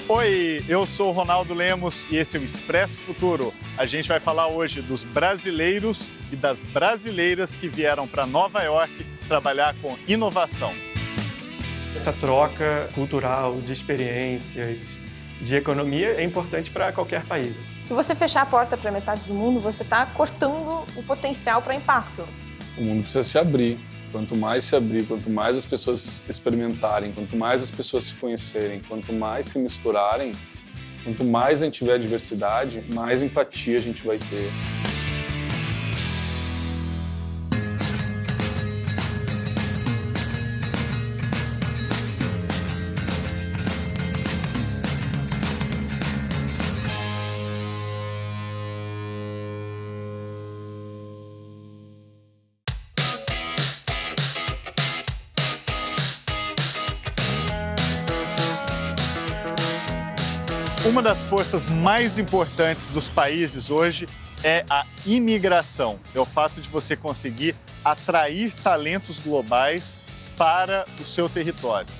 Oi, eu sou o Ronaldo Lemos e esse é o Expresso Futuro. A gente vai falar hoje dos brasileiros e das brasileiras que vieram para Nova York trabalhar com inovação. Essa troca cultural de experiências, de economia é importante para qualquer país. Se você fechar a porta para metade do mundo, você está cortando o potencial para impacto. O mundo precisa se abrir. Quanto mais se abrir, quanto mais as pessoas experimentarem, quanto mais as pessoas se conhecerem, quanto mais se misturarem, quanto mais a gente tiver diversidade, mais empatia a gente vai ter. Uma das forças mais importantes dos países hoje é a imigração. É o fato de você conseguir atrair talentos globais para o seu território.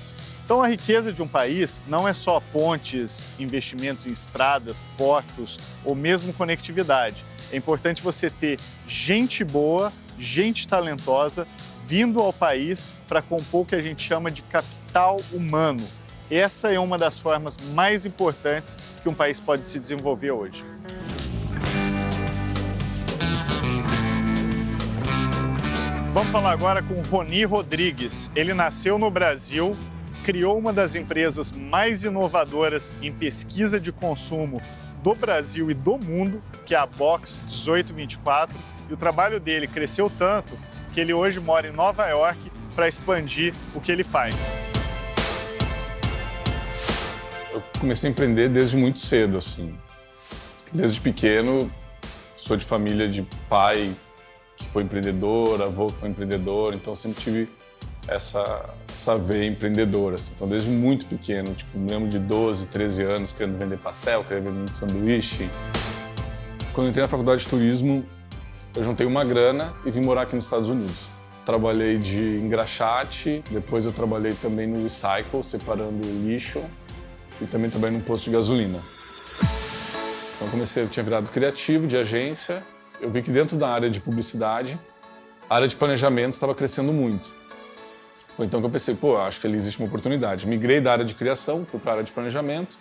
Então, a riqueza de um país não é só pontes, investimentos em estradas, portos ou mesmo conectividade. É importante você ter gente boa, gente talentosa vindo ao país para compor o que a gente chama de capital humano. Essa é uma das formas mais importantes que um país pode se desenvolver hoje. Vamos falar agora com Roni Rodrigues. Ele nasceu no Brasil, criou uma das empresas mais inovadoras em pesquisa de consumo do Brasil e do mundo, que é a Box 1824. E o trabalho dele cresceu tanto que ele hoje mora em Nova York para expandir o que ele faz. Eu comecei a empreender desde muito cedo, assim. Desde pequeno, sou de família de pai que foi empreendedor, avô que foi empreendedor, então eu sempre tive essa veia empreendedora. Assim. Então, desde muito pequeno, tipo, me lembro de 12, 13 anos, querendo vender pastel, querendo vender sanduíche. Quando eu entrei na faculdade de turismo, eu juntei uma grana e vim morar aqui nos Estados Unidos. Trabalhei de engraxate, depois eu trabalhei também no recycle, separando lixo, e também trabalhei num posto de gasolina. Então eu tinha virado criativo de agência, eu vi que dentro da área de publicidade, a área de planejamento estava crescendo muito. Foi então que eu pensei, acho que ali existe uma oportunidade. Migrei da área de criação, fui para a área de planejamento,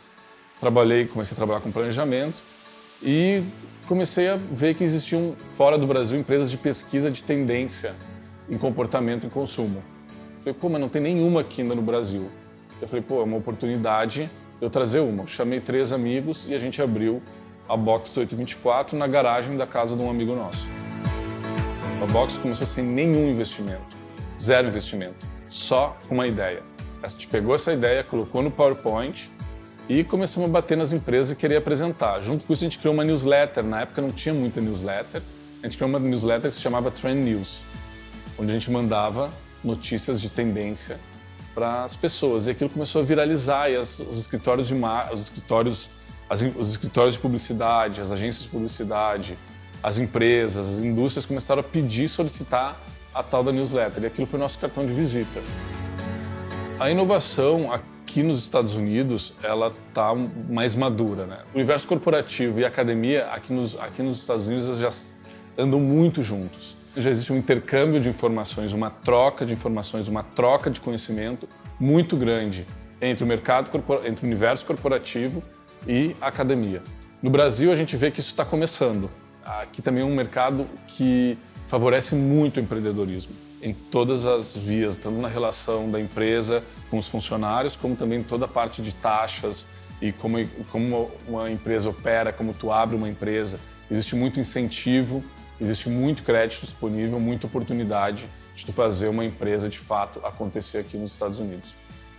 comecei a trabalhar com planejamento e comecei a ver que existiam, fora do Brasil, empresas de pesquisa de tendência em comportamento e consumo. Falei, mas não tem nenhuma aqui ainda no Brasil. Eu falei, é uma oportunidade eu trazer uma. Eu chamei 3 amigos e a gente abriu a Box 1824 na garagem da casa de um amigo nosso. A Box começou sem nenhum investimento, 0 investimento, só com uma ideia. A gente pegou essa ideia, colocou no PowerPoint e começamos a bater nas empresas e querer apresentar. Junto com isso a gente criou uma newsletter, na época não tinha muita newsletter, a gente criou uma newsletter que se chamava Trend News, onde a gente mandava notícias de tendência para as pessoas. E aquilo começou a viralizar e os escritórios de publicidade, as agências de publicidade, as empresas, as indústrias começaram a pedir, solicitar a tal da newsletter. E aquilo foi nosso cartão de visita. A inovação aqui nos Estados Unidos, ela está mais madura, né? O universo corporativo e a academia aqui nos Estados Unidos já andam muito juntos. Já existe um intercâmbio de informações, uma troca de informações, uma troca de conhecimento muito grande entre o universo corporativo e a academia. No Brasil, a gente vê que isso está começando. Aqui também é um mercado que favorece muito o empreendedorismo, em todas as vias, tanto na relação da empresa com os funcionários, como também toda a parte de taxas e como uma empresa opera, como tu abre uma empresa. Existe muito incentivo, existe muito crédito disponível, muita oportunidade de tu fazer uma empresa de fato acontecer aqui nos Estados Unidos.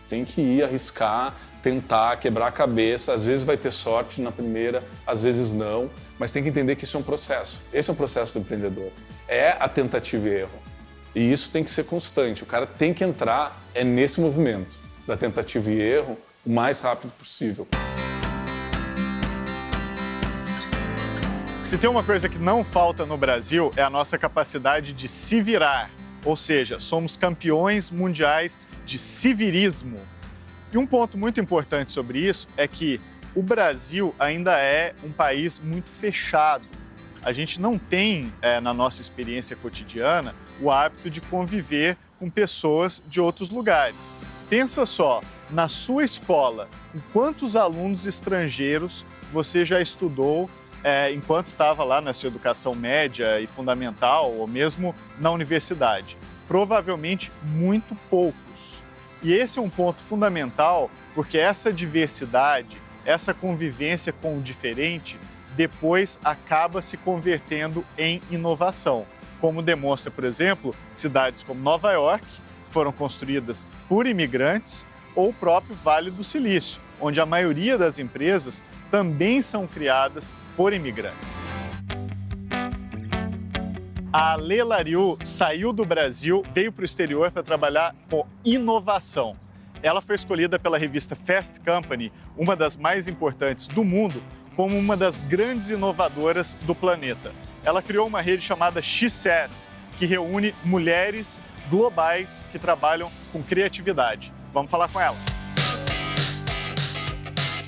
Tem que ir, arriscar, tentar, quebrar a cabeça. Às vezes vai ter sorte na primeira, às vezes não, mas tem que entender que isso é um processo. Esse é o processo do empreendedor. É a tentativa e erro. E isso tem que ser constante. O cara tem que entrar nesse movimento da tentativa e erro o mais rápido possível. Se tem uma coisa que não falta no Brasil é a nossa capacidade de se virar. Ou seja, somos campeões mundiais de civirismo. E um ponto muito importante sobre isso é que o Brasil ainda é um país muito fechado. A gente não tem, na nossa experiência cotidiana, o hábito de conviver com pessoas de outros lugares. Pensa só, na sua escola, com quantos alunos estrangeiros você já estudou enquanto estava lá na sua educação média e fundamental, ou mesmo na universidade? Provavelmente muito poucos. E esse é um ponto fundamental, porque essa diversidade, essa convivência com o diferente, depois acaba se convertendo em inovação. Como demonstra, por exemplo, cidades como Nova York, que foram construídas por imigrantes, ou o próprio Vale do Silício, onde a maioria das empresas também são criadas por imigrantes. A Alê Lariu saiu do Brasil, veio para o exterior para trabalhar com inovação. Ela foi escolhida pela revista Fast Company, uma das mais importantes do mundo, como uma das grandes inovadoras do planeta. Ela criou uma rede chamada She-Says, que reúne mulheres globais que trabalham com criatividade. Vamos falar com ela.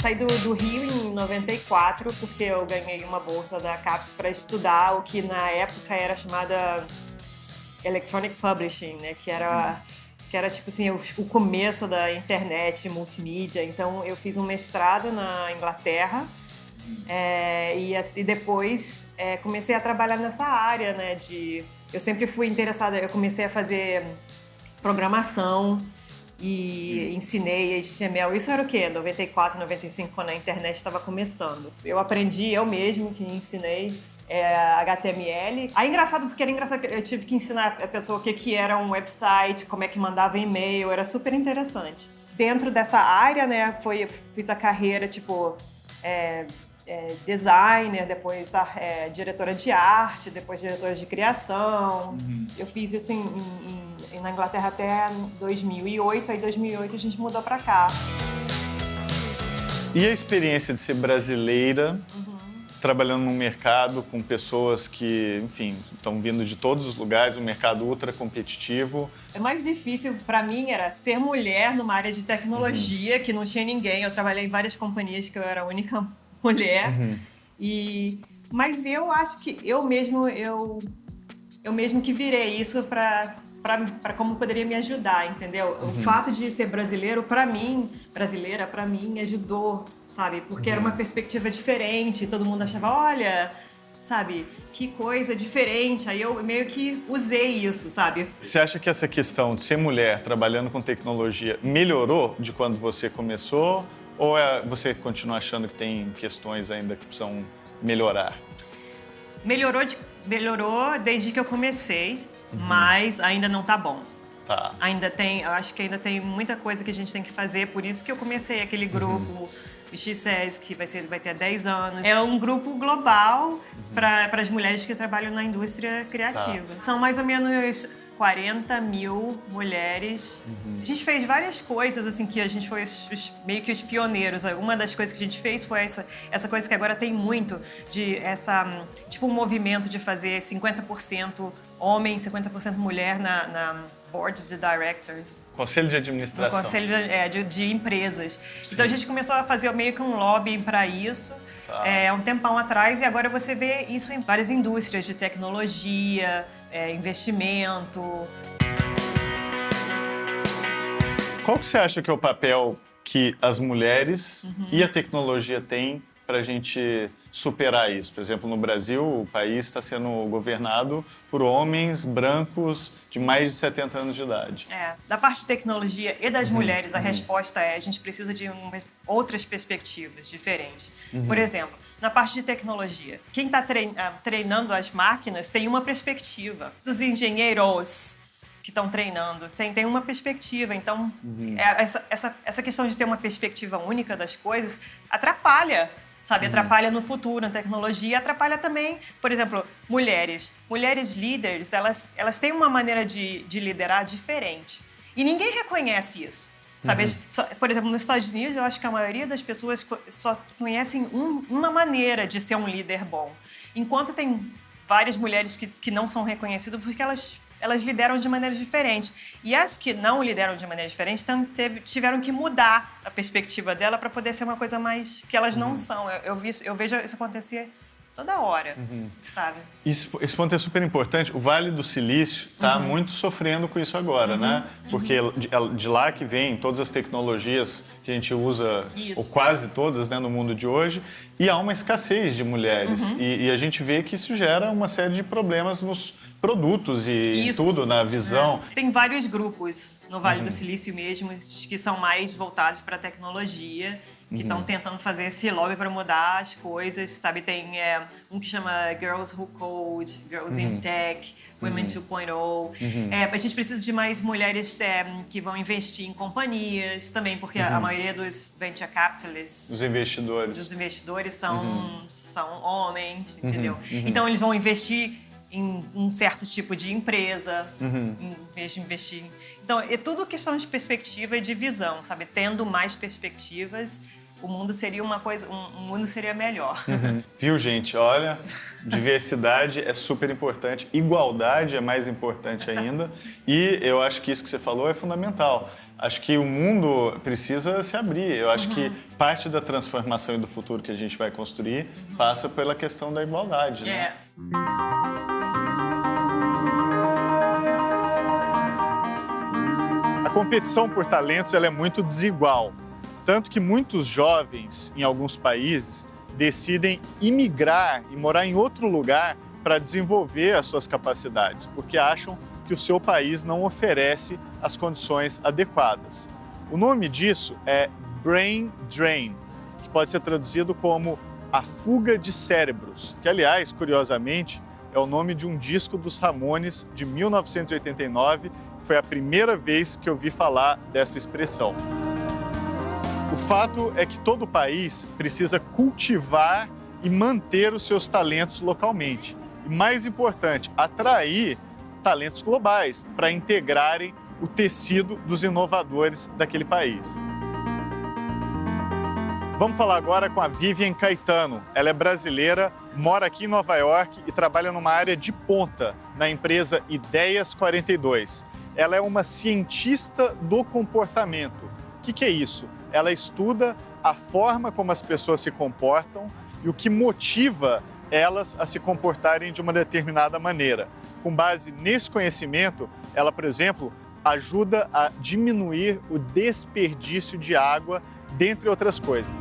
Saí do Rio em 94 porque eu ganhei uma bolsa da CAPES para estudar o que na época era chamada Electronic Publishing, né? Que era tipo assim, o começo da internet, multimídia. Então eu fiz um mestrado na Inglaterra e depois comecei a trabalhar nessa área, né? Eu sempre fui interessada, eu comecei a fazer programação e ensinei HTML. Isso era o quê? 94, 95, quando a internet estava começando. Eu aprendi, eu mesmo que ensinei HTML. Aí engraçado, porque era engraçado, eu tive que ensinar a pessoa o que era um website, como é que mandava e-mail, era super interessante. Dentro dessa área, né, fiz a carreira, tipo, designer, depois diretora de arte, depois diretora de criação. Eu fiz isso na Inglaterra até 2008, aí em 2008 a gente mudou para cá. E a experiência de ser brasileira, trabalhando num mercado com pessoas que, enfim, estão vindo de todos os lugares, um mercado ultra competitivo? O mais difícil para mim era ser mulher numa área de tecnologia, que não tinha ninguém. Eu trabalhei em várias companhias que eu era a única mulher. Mas eu acho que eu mesmo que virei isso para como poderia me ajudar, entendeu? O fato de ser brasileira para mim ajudou, sabe? Porque era uma perspectiva diferente, todo mundo achava, olha, sabe, que coisa diferente. Aí eu meio que usei isso, sabe? Você acha que essa questão de ser mulher trabalhando com tecnologia melhorou de quando você começou? Ou você continua achando que tem questões ainda que precisam melhorar? Melhorou desde que eu comecei, mas ainda não tá bom. Tá. Eu acho que ainda tem muita coisa que a gente tem que fazer, por isso que eu comecei aquele grupo She-Says, que vai ter 10 anos. É um grupo global para as mulheres que trabalham na indústria criativa. Tá. São mais ou menos 40 mil mulheres. A gente fez várias coisas, assim, que a gente foi meio que os pioneiros. Uma das coisas que a gente fez foi essa coisa que agora tem muito, tipo um movimento de fazer 50% homem, 50% mulher na board de directors. Conselho de administração. No conselho de empresas. Sim. Então a gente começou a fazer meio que um lobby para isso, um tempão atrás, e agora você vê isso em várias indústrias de tecnologia, investimento. Qual que você acha que é o papel que as mulheres e a tecnologia têm para a gente superar isso? Por exemplo, no Brasil, o país está sendo governado por homens brancos de mais de 70 anos de idade. Da parte de tecnologia e das mulheres, a resposta a gente precisa de outras perspectivas diferentes. Por exemplo, na parte de tecnologia, quem está treinando as máquinas tem uma perspectiva. Dos engenheiros que estão treinando, tem uma perspectiva. Então, essa questão de ter uma perspectiva única das coisas atrapalha, sabe? Atrapalha no futuro, na tecnologia, atrapalha também, por exemplo, mulheres. Mulheres líderes, elas têm uma maneira de liderar diferente. E ninguém reconhece isso, sabe? Por exemplo, nos Estados Unidos, eu acho que a maioria das pessoas só conhecem uma maneira de ser um líder bom. Enquanto tem várias mulheres que não são reconhecidas porque elas elas lideram de maneiras diferentes. E as que não lideram de maneira diferente tiveram que mudar a perspectiva dela para poder ser uma coisa mais que elas não são. Eu vejo isso acontecer toda hora, sabe? Esse ponto é super importante. O Vale do Silício está muito sofrendo com isso agora, né? Porque de lá que vem todas as tecnologias que a gente usa, ou quase todas, né, no mundo de hoje, e há uma escassez de mulheres. E a gente vê que isso gera uma série de problemas nos produtos e tudo, na visão. Tem vários grupos no Vale do Silício mesmo que são mais voltados para a tecnologia, que estão tentando fazer esse lobby para mudar as coisas, sabe? Tem um que chama Girls Who Code, Girls in Tech, Women 2.0. A gente precisa de mais mulheres que vão investir em companhias também, porque a maioria dos venture capitalists, os investidores, são homens, entendeu? Então eles vão investir em um certo tipo de empresa, em vez de investir. Então, é tudo questão de perspectiva e de visão, sabe? Tendo mais perspectivas, o mundo seria um mundo seria melhor. Viu, gente? Olha, diversidade é super importante, igualdade é mais importante ainda, e eu acho que isso que você falou é fundamental. Acho que o mundo precisa se abrir. Eu acho que parte da transformação e do futuro que a gente vai construir passa pela questão da igualdade, né? A competição por talentos ela é muito desigual, tanto que muitos jovens, em alguns países, decidem imigrar e morar em outro lugar para desenvolver as suas capacidades, porque acham que o seu país não oferece as condições adequadas. O nome disso é Brain Drain, que pode ser traduzido como a fuga de cérebros, que, aliás, curiosamente, é o nome de um disco dos Ramones de 1989, que foi a primeira vez que eu vi falar dessa expressão. O fato é que todo país precisa cultivar e manter os seus talentos localmente. E, mais importante, atrair talentos globais para integrarem o tecido dos inovadores daquele país. Vamos falar agora com a Vivian Caetano. Ela é brasileira, mora aqui em Nova York e trabalha numa área de ponta na empresa Ideias 42. Ela é uma cientista do comportamento. O que é isso? Ela estuda a forma como as pessoas se comportam e o que motiva elas a se comportarem de uma determinada maneira. Com base nesse conhecimento, ela, por exemplo, ajuda a diminuir o desperdício de água, dentre outras coisas.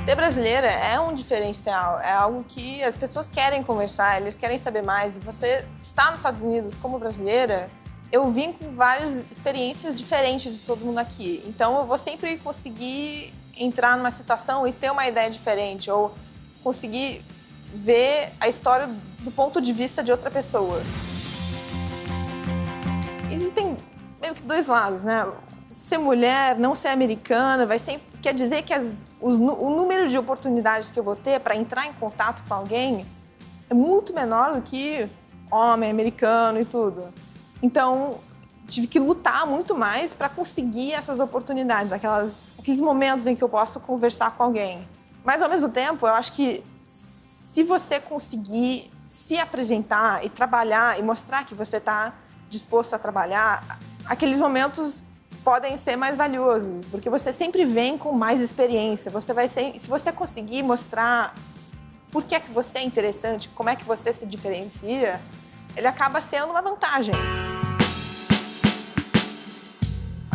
Ser brasileira é um diferencial, é algo que as pessoas querem conversar, eles querem saber mais. E você está nos Estados Unidos como brasileira, eu vim com várias experiências diferentes de todo mundo aqui. Então eu vou sempre conseguir entrar numa situação e ter uma ideia diferente, ou conseguir ver a história do ponto de vista de outra pessoa. Existem meio que dois lados, né? Ser mulher, não ser americana, quer dizer que o número de oportunidades que eu vou ter para entrar em contato com alguém é muito menor do que homem, americano e tudo. Então, tive que lutar muito mais para conseguir essas oportunidades, aqueles momentos em que eu posso conversar com alguém. Mas, ao mesmo tempo, eu acho que se você conseguir se apresentar e trabalhar e mostrar que você está disposto a trabalhar, aqueles momentos podem ser mais valiosos, porque você sempre vem com mais experiência. Se você conseguir mostrar por que é que você é interessante, como é que você se diferencia, ele acaba sendo uma vantagem.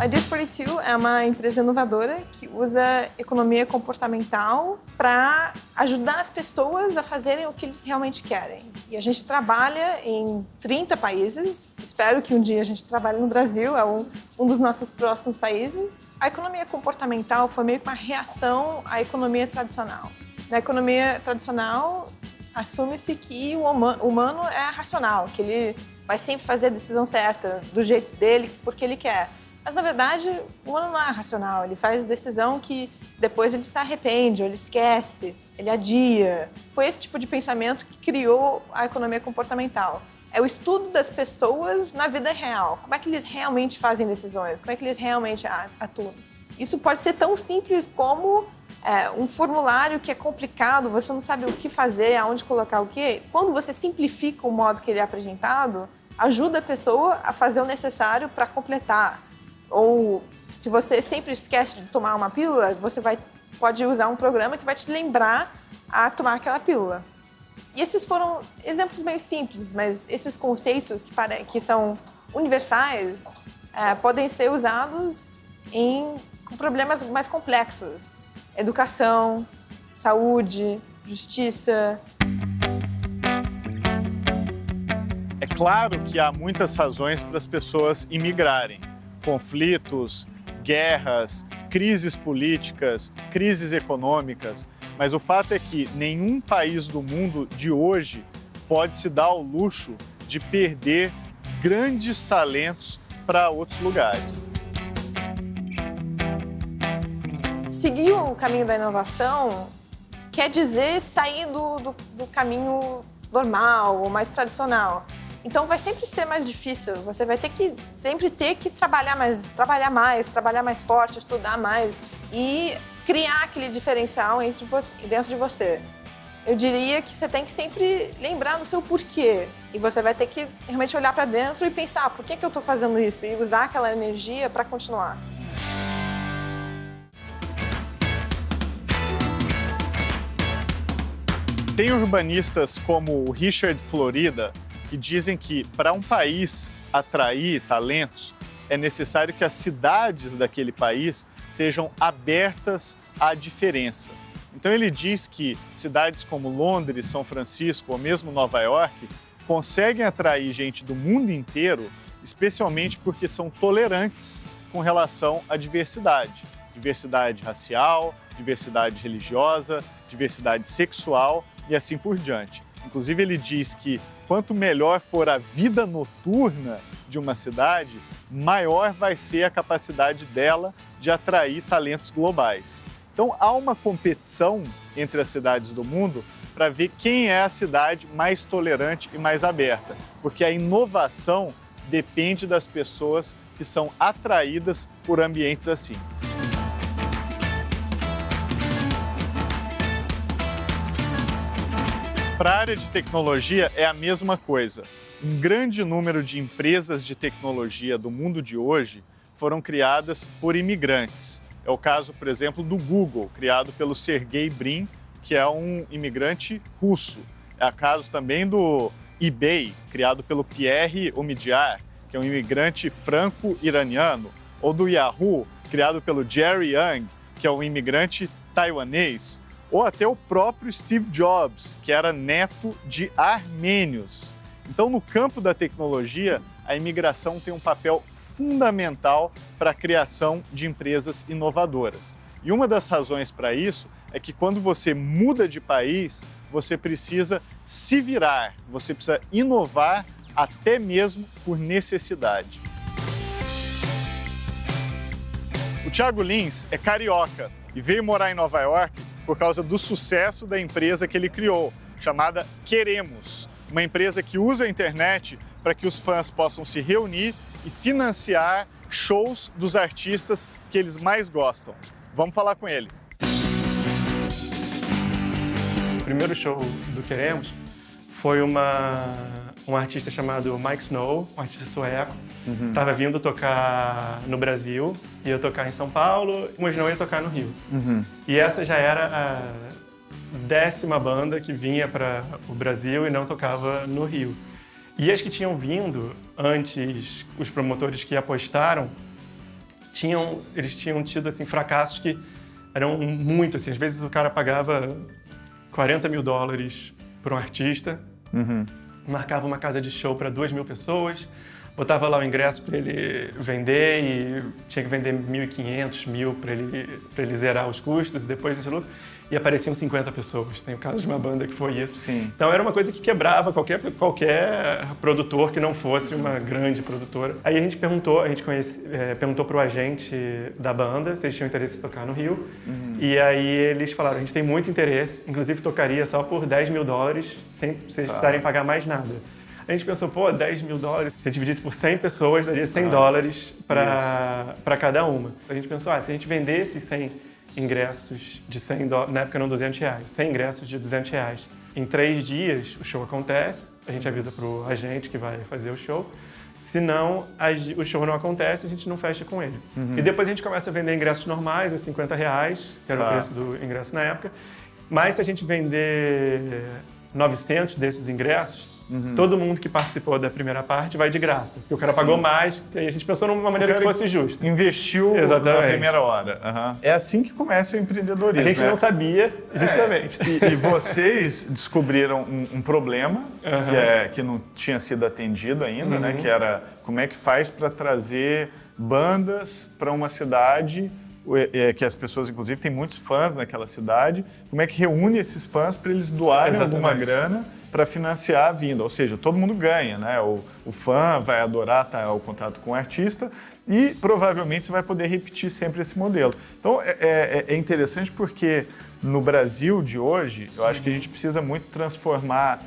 A Ideas 42 é uma empresa inovadora que usa economia comportamental para ajudar as pessoas a fazerem o que eles realmente querem. E a gente trabalha em 30 países. Espero que um dia a gente trabalhe no Brasil, é um dos nossos próximos países. A economia comportamental foi meio que uma reação à economia tradicional. Na economia tradicional, assume-se que o humano é racional, que ele vai sempre fazer a decisão certa, do jeito dele, porque ele quer. Mas, na verdade, o humano não é racional. Ele faz decisão que depois ele se arrepende, ou ele esquece, ele adia. Foi esse tipo de pensamento que criou a economia comportamental. É o estudo das pessoas na vida real. Como é que eles realmente fazem decisões? Como é que eles realmente atuam? Isso pode ser tão simples como um formulário que é complicado, você não sabe o que fazer, aonde colocar o quê. Quando você simplifica o modo que ele é apresentado, ajuda a pessoa a fazer o necessário para completar. Ou se você sempre esquece de tomar uma pílula, você pode usar um programa que vai te lembrar a tomar aquela pílula. E esses foram exemplos meio simples, mas esses conceitos que são universais podem ser usados com problemas mais complexos. Educação, saúde, justiça. É claro que há muitas razões para as pessoas imigrarem. Conflitos, guerras, crises políticas, crises econômicas. Mas o fato é que nenhum país do mundo de hoje pode se dar ao luxo de perder grandes talentos para outros lugares. Seguir o caminho da inovação quer dizer sair do caminho normal ou mais tradicional. Então vai sempre ser mais difícil, você vai sempre ter que trabalhar mais forte, estudar mais e criar aquele diferencial dentro de você. Eu diria que você tem que sempre lembrar do seu porquê e você vai ter que realmente olhar para dentro e pensar por que eu estou fazendo isso e usar aquela energia para continuar. Tem urbanistas como o Richard Florida que dizem que para um país atrair talentos é necessário que as cidades daquele país sejam abertas à diferença. Então ele diz que cidades como Londres, São Francisco ou mesmo Nova York conseguem atrair gente do mundo inteiro, especialmente porque são tolerantes com relação à diversidade. Diversidade racial, diversidade religiosa, diversidade sexual e assim por diante. Inclusive ele diz que quanto melhor for a vida noturna de uma cidade, maior vai ser a capacidade dela de atrair talentos globais. Então há uma competição entre as cidades do mundo para ver quem é a cidade mais tolerante e mais aberta, porque a inovação depende das pessoas que são atraídas por ambientes assim. Para a área de tecnologia é a mesma coisa. Um grande número de empresas de tecnologia do mundo de hoje foram criadas por imigrantes. É o caso, por exemplo, do Google, criado pelo Sergey Brin, que é um imigrante russo. É o caso também do eBay, criado pelo Pierre Omidyar, que é um imigrante franco-iraniano. Ou do Yahoo, criado pelo Jerry Yang, que é um imigrante taiwanês. Ou até o próprio Steve Jobs, que era neto de armênios. Então, no campo da tecnologia, a imigração tem um papel fundamental para a criação de empresas inovadoras. E uma das razões para isso é que quando você muda de país, você precisa se virar, você precisa inovar até mesmo por necessidade. O Thiago Lins é carioca e veio morar em Nova York por causa do sucesso da empresa que ele criou, chamada Queremos, uma empresa que usa a internet para que os fãs possam se reunir e financiar shows dos artistas que eles mais gostam. Vamos falar com ele. O primeiro show do Queremos foi um artista chamado Mike Snow, um artista sueco. Estava vindo tocar no Brasil, ia tocar em São Paulo, mas não ia tocar no Rio. E essa já era a 10ª banda que vinha para o Brasil e não tocava no Rio. E as que tinham vindo antes, os promotores que apostaram, eles tinham tido assim, fracassos que eram muito assim. Às vezes o cara pagava $40 mil por um artista, marcava uma casa de show para 2.000 pessoas, botava lá o ingresso para ele vender e tinha que vender 1.500, 1.000 para ele zerar os custos e depois desse lucro. E apareciam 50 pessoas. Tem o caso de uma banda que foi isso. Sim. Então era uma coisa que quebrava qualquer produtor que não fosse uma grande produtora. Aí a gente perguntou para o agente da banda se eles tinham interesse em tocar no Rio. E aí eles falaram, a gente tem muito interesse, inclusive tocaria só por $10 mil, sem vocês precisarem pagar mais nada. A gente pensou, $10 mil, se a gente dividisse por 100 pessoas, daria $100 para cada uma. A gente pensou, se a gente vendesse 100 ingressos de $100, na época eram R$200, 100 ingressos de R$200. Em 3 dias o show acontece, a gente avisa pro agente que vai fazer o show. Se não, o show não acontece, a gente não fecha com ele. E depois a gente começa a vender ingressos normais, a R$50, que era o preço do ingresso na época. Mas se a gente vender 900 desses ingressos, todo mundo que participou da primeira parte vai de graça. Porque o cara pagou mais, e aí a gente pensou numa maneira que fosse justa. Investiu Exatamente. na primeira hora. É assim que começa o empreendedorismo. A gente não sabia, justamente. E vocês descobriram um problema que não tinha sido atendido ainda, né? Que era como é que faz para trazer bandas para uma cidade que as pessoas, inclusive, têm muitos fãs naquela cidade. Como é que reúne esses fãs para eles doarem alguma grana para financiar a vinda? Ou seja, todo mundo ganha, né? O fã vai adorar estar o contato com o artista e provavelmente você vai poder repetir sempre esse modelo. Então, é interessante porque no Brasil de hoje, eu acho que a gente precisa muito transformar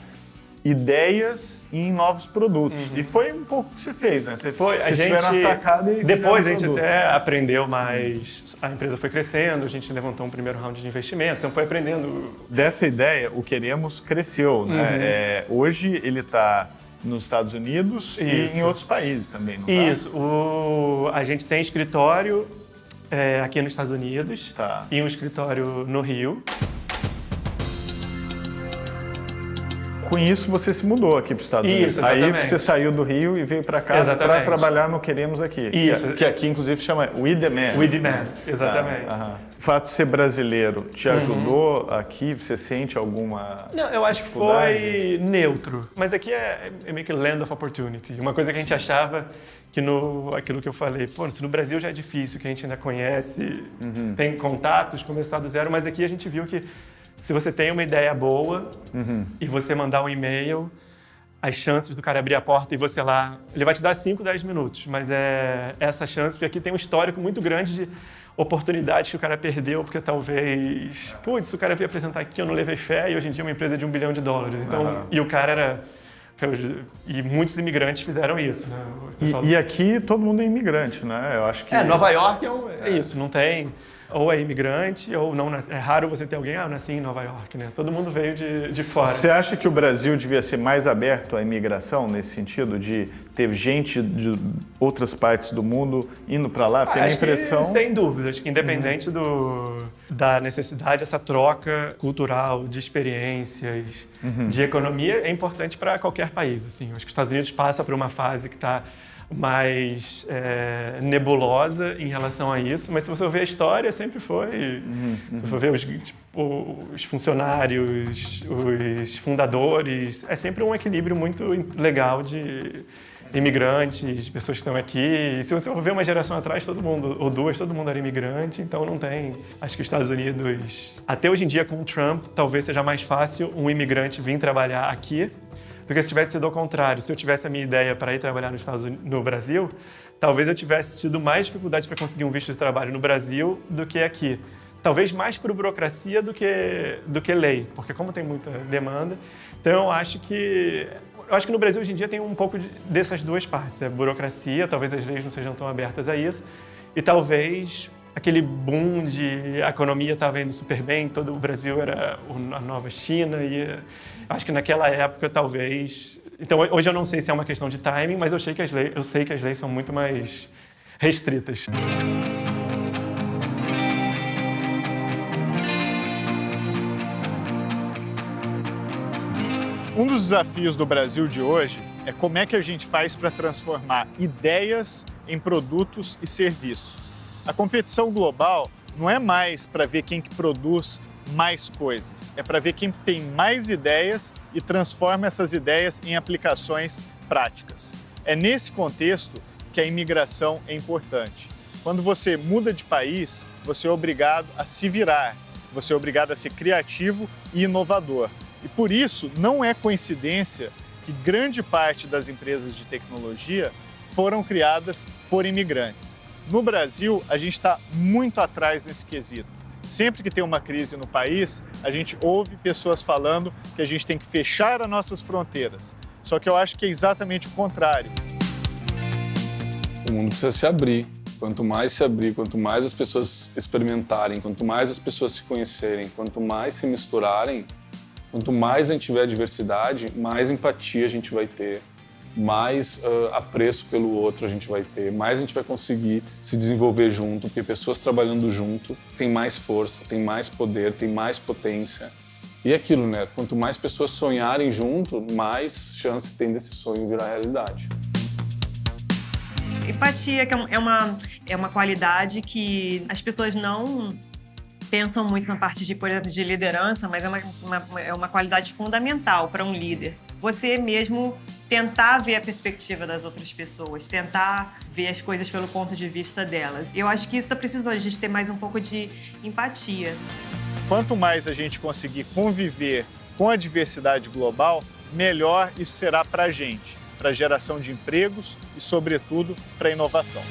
ideias em novos produtos. E foi um pouco o que você fez, né? Você estiver na sacada e depois a gente até aprendeu mais, a empresa foi crescendo, a gente levantou um primeiro round de investimento, então foi aprendendo. Dessa ideia, o Queremos cresceu, né? Hoje ele está nos Estados Unidos e em outros países também, não tá? Isso. A gente tem escritório aqui nos Estados Unidos e um escritório no Rio. Com isso, você se mudou aqui para os Estados Unidos. Exatamente. Aí você saiu do Rio e veio para cá para trabalhar no Queremos aqui. Isso. Que aqui, inclusive, chama We Demand. We Demand, exatamente. O fato de ser brasileiro te ajudou aqui? Você sente alguma Não, eu acho que foi neutro. Mas aqui é meio que land of opportunity. Uma coisa que a gente achava que aquilo que eu falei, se no Brasil já é difícil, que a gente ainda conhece, tem contatos, começar do zero, mas aqui a gente viu que se você tem uma ideia boa e você mandar um e-mail, as chances do cara abrir a porta e você lá... Ele vai te dar 5, 10 minutos, mas é essa chance, porque aqui tem um histórico muito grande de oportunidades que o cara perdeu, porque talvez... o cara veio apresentar aqui, eu não levei fé, e hoje em dia é uma empresa de $1 bilhão. Então, e o cara era... E muitos imigrantes fizeram isso, né? E aqui todo mundo é imigrante, né? Eu acho que... Nova York é isso, não tem... Ou é imigrante, ou não. É raro você ter alguém, eu nasci em Nova York, né? Todo mundo veio de fora. Você acha que o Brasil devia ser mais aberto à imigração, nesse sentido, de ter gente de outras partes do mundo indo para lá? Porque a impressão... sem dúvida. Acho que independente da necessidade, essa troca cultural, de experiências, de economia, é importante para qualquer país. Assim. Acho que os Estados Unidos passa por uma fase que está mais nebulosa em relação a isso, mas se você ver a história, sempre foi. Se você ver os funcionários, os fundadores, é sempre um equilíbrio muito legal de imigrantes, de pessoas que estão aqui. E se você for ver uma geração atrás, todo mundo, ou duas, todo mundo era imigrante, então não tem... Acho que os Estados Unidos, até hoje em dia com o Trump, talvez seja mais fácil um imigrante vir trabalhar aqui do que se tivesse sido ao contrário. Se eu tivesse a minha ideia para ir trabalhar no Brasil, talvez eu tivesse tido mais dificuldade para conseguir um visto de trabalho no Brasil do que aqui. Talvez mais por burocracia do que lei, porque como tem muita demanda, então eu acho que no Brasil hoje em dia tem um pouco dessas duas partes. Burocracia, talvez as leis não sejam tão abertas a isso, e talvez aquele boom de a economia estava indo super bem, todo o Brasil era a nova China, e acho que naquela época talvez... Então hoje eu não sei se é uma questão de timing, mas eu sei que as leis são muito mais restritas. Um dos desafios do Brasil de hoje é como é que a gente faz para transformar ideias em produtos e serviços. A competição global não é mais para ver quem que produz mais coisas, é para ver quem tem mais ideias e transforma essas ideias em aplicações práticas. É nesse contexto que a imigração é importante. Quando você muda de país, você é obrigado a se virar, você é obrigado a ser criativo e inovador. E por isso, não é coincidência que grande parte das empresas de tecnologia foram criadas por imigrantes. No Brasil, a gente está muito atrás nesse quesito. Sempre que tem uma crise no país, a gente ouve pessoas falando que a gente tem que fechar as nossas fronteiras. Só que eu acho que é exatamente o contrário. O mundo precisa se abrir. Quanto mais se abrir, quanto mais as pessoas experimentarem, quanto mais as pessoas se conhecerem, quanto mais se misturarem, quanto mais a gente tiver diversidade, mais empatia a gente vai ter, mais apreço pelo outro a gente vai ter, mais a gente vai conseguir se desenvolver junto, porque pessoas trabalhando junto têm mais força, têm mais poder, têm mais potência. E é aquilo, né? Quanto mais pessoas sonharem junto, mais chance tem desse sonho virar realidade. Empatia que é uma qualidade que as pessoas não pensam muito na parte de, por exemplo, de liderança, mas é uma qualidade fundamental para um líder. Você mesmo tentar ver a perspectiva das outras pessoas, tentar ver as coisas pelo ponto de vista delas. Eu acho que isso está precisando, a gente ter mais um pouco de empatia. Quanto mais a gente conseguir conviver com a diversidade global, melhor isso será para a gente, para a geração de empregos e, sobretudo, para a inovação.